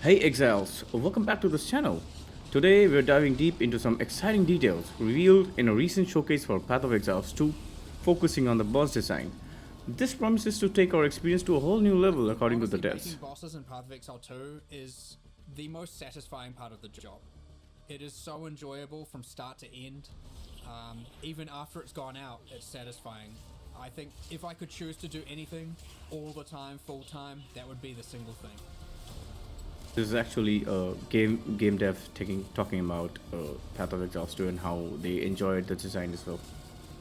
Hey Exiles, welcome back to this channel. Today we're diving deep into some exciting details revealed in a recent showcase for Path of Exiles 2, focusing on the boss design. This promises to take our experience to a whole new level according to the Honestly, devs. making bosses in Path of Exile 2 is the most satisfying part of the job. It is so enjoyable from start to end. Even after it's gone out, it's satisfying. I think if I could choose to do anything all the time, full time, that would be the single thing. This is actually a game dev talking about Path of Exiles 2 and how they enjoyed the design as well.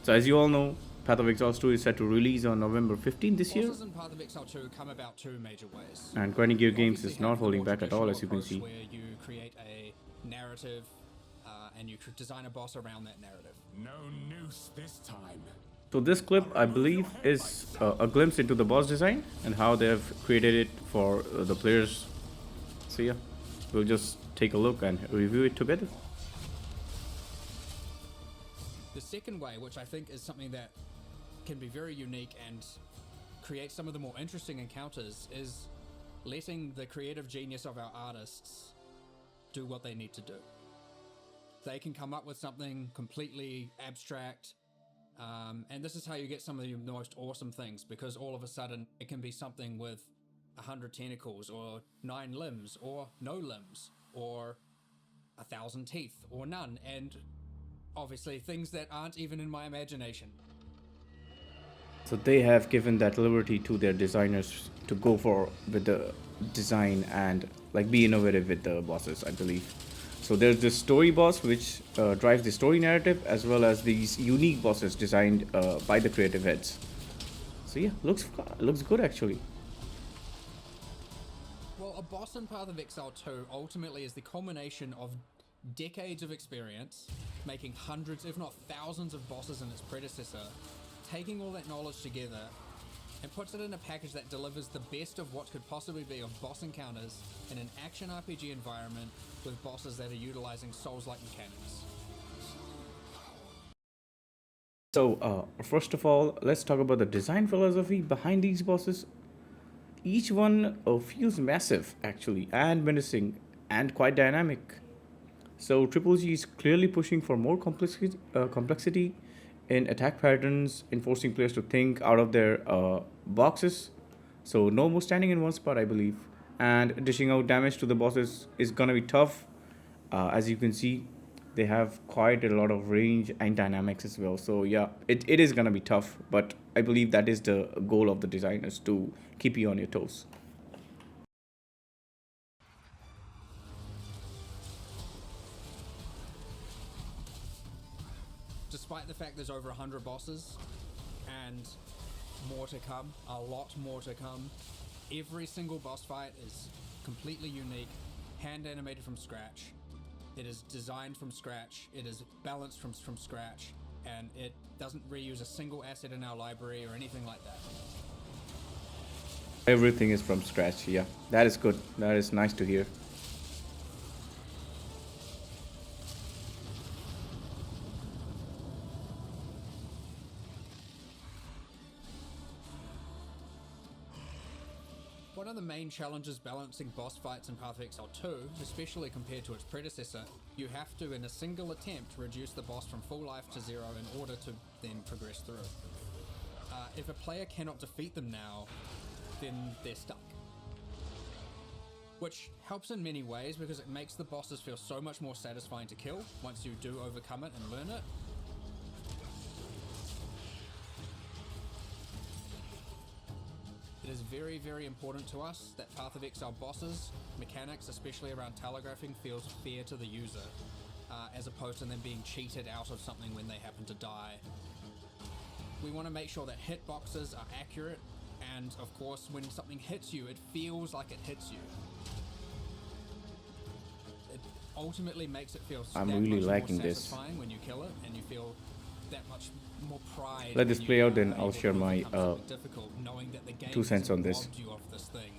So as you all know, Path of Exiles 2 is set to release on November 15th this year, Bosses in Path of Exile 2 come about two major ways. and Grinding Gear You Games obviously is not have the holding more back at all, as you can traditional see. approach where you create a narrative and you design a boss around that narrative. No noose this time. So this clip, I believe, is a glimpse into the boss design and how they have created it for the players. So yeah, we'll just take a look and review it together. The second way, which I think is something that can be very unique and create some of the more interesting encounters, is letting the creative genius of our artists do what they need to do. They can come up with something completely abstract, and this is how you get some of the most awesome things, because all of a sudden it can be something with 100 tentacles or 9 limbs or no limbs or 1,000 teeth or none, and obviously things that aren't even in my imagination. So they have given that liberty to their designers to go for with the design and like be innovative with the bosses, I believe. So there's this story boss which drives the story narrative, as well as these unique bosses designed by the creative heads. So yeah, looks good actually. Well, a boss in Path of Exile 2 ultimately is the culmination of decades of experience, making hundreds, if not thousands, of bosses in its predecessor, taking all that knowledge together, and puts it in a package that delivers the best of what could possibly be of boss encounters in an action RPG environment with bosses that are utilizing Souls-like mechanics. So first of all, let's talk about the design philosophy behind these bosses. Each one feels massive actually, and menacing, and quite dynamic. So Triple G is clearly pushing for more complexity in attack patterns, enforcing players to think out of their boxes. So no more standing in one spot, I believe, and dishing out damage to the bosses is gonna be tough. As you can see, they have quite a lot of range and dynamics as well. So yeah, it is gonna be tough, but I believe that is the goal of the designers, to keep you on your toes. Despite the fact there's over 100 bosses and more to come, a lot more to come, every single boss fight is completely unique, hand animated from scratch. It is designed from scratch, it is balanced from scratch, and it doesn't reuse a single asset in our library or anything like that. Everything is from scratch. Yeah, that is good. That is nice to hear. One of the main challenges balancing boss fights in Path of Exile 2, especially compared to its predecessor, you have to, in a single attempt, reduce the boss from full life to 0 in order to then progress through. If a player cannot defeat them now, then they're stuck. Which helps in many ways because it makes the bosses feel so much more satisfying to kill once you do overcome it and learn it. It is very, very important to us that Path of Exile bosses, mechanics, especially around telegraphing, feels fair to the user, as opposed to them being cheated out of something when they happen to die. We want to make sure that hitboxes are accurate, and of course, when something hits you, it feels like it hits you. It ultimately makes it feel I'm that really much liking more this. satisfying when you kill it, and you feel that much more pride. Let this when play you out, then are I'll able share to my overcome something difficult, knowing that the game 2 cents on hasn't this. robbed you of this thing.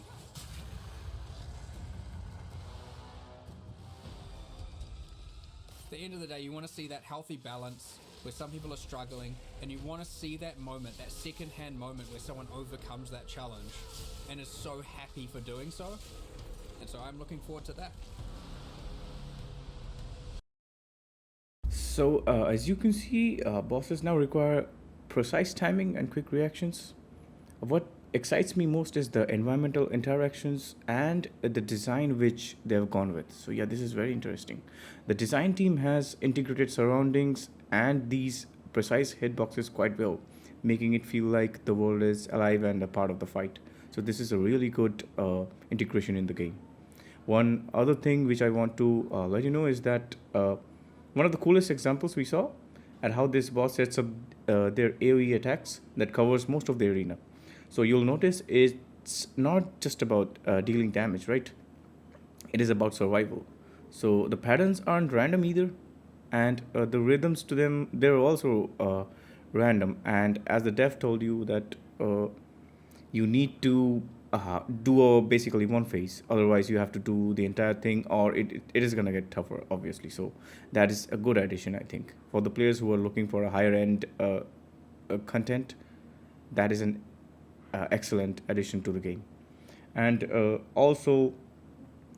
At the end of the day, you want to see that healthy balance where some people are struggling, and you want to see that moment, that second-hand moment where someone overcomes that challenge and is so happy for doing so. And so I'm looking forward to that. So, as you can see, bosses now require precise timing and quick reactions. What excites me most is the environmental interactions and the design which they've gone with. So, yeah, this is very interesting. The design team has integrated surroundings and these precise hitboxes quite well, making it feel like the world is alive and a part of the fight. So, this is a really good integration in the game. One other thing which I want to let you know is that one of the coolest examples we saw at how this boss sets up their AoE attacks that covers most of the arena. So you'll notice it's not just about dealing damage, right? It is about survival. So the patterns aren't random either, and the rhythms to them they're also random. And as the dev told you that you need to do basically one phase, otherwise you have to do the entire thing, or it is gonna get tougher, obviously. So that is a good addition, I think, for the players who are looking for a higher end content. That is an excellent addition to the game. And also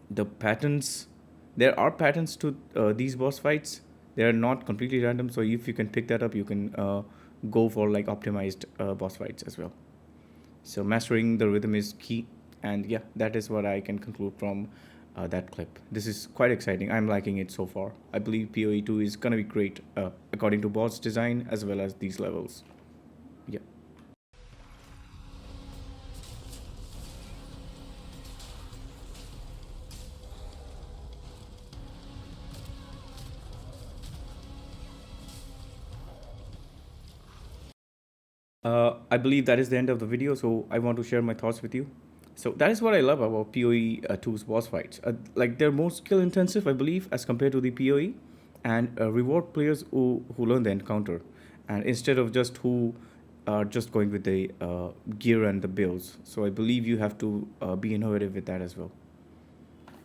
the patterns, there are patterns to these boss fights. They are not completely random, so if you can pick that up, you can go for like optimized boss fights as well. So mastering the rhythm is key, and yeah, that is what I can conclude from that clip. This is quite exciting. I'm liking it so far. I believe PoE 2 is gonna be great according to boss design as well as these levels. Yeah. I believe that is the end of the video, so I want to share my thoughts with you. So that is what I love about PoE 2's boss fights. Like they're more skill intensive, I believe, as compared to the PoE, and reward players who learn the encounter, and instead of just who are just going with the gear and the builds. So I believe you have to be innovative with that as well.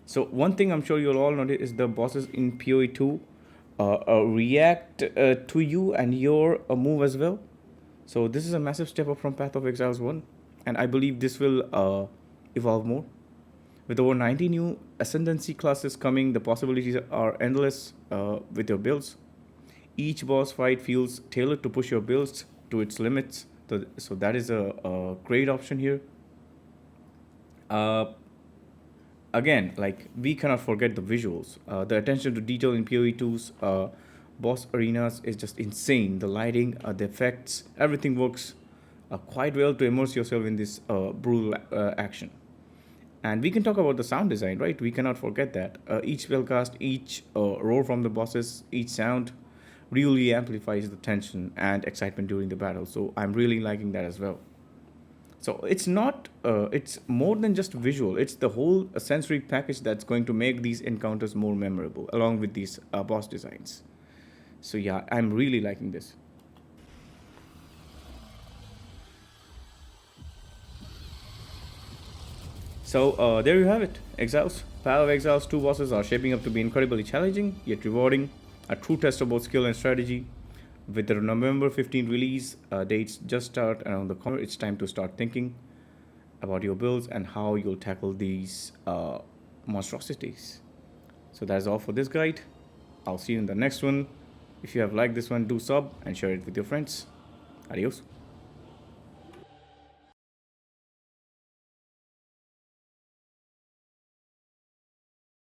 So one thing I'm sure you'll all notice is the bosses in PoE 2 react to you and your move as well. So this is a massive step up from Path of Exiles 1, and I believe this will evolve more. With over 90 new Ascendancy classes coming, the possibilities are endless with your builds. Each boss fight feels tailored to push your builds to its limits, so that is a great option here. Uh, Again, like we cannot forget the visuals. The attention to detail in PoE 2's boss arenas is just insane. The lighting, the effects, everything works quite well to immerse yourself in this brutal action. And we can talk about the sound design, right? We cannot forget that. Each spellcast, each roar from the bosses, each sound really amplifies the tension and excitement during the battle. So I'm really liking that as well. So it's not, it's more than just visual. It's the whole sensory package that's going to make these encounters more memorable, along with these boss designs. So yeah, I'm really liking this. So there you have it, Exiles. Path of Exiles 2 bosses are shaping up to be incredibly challenging, yet rewarding. A true test of both skill and strategy. With the November 15 release dates just start around the corner, it's time to start thinking about your builds and how you'll tackle these monstrosities. So that's all for this guide. I'll see you in the next one. If you have liked this one, do sub and share it with your friends. Adios.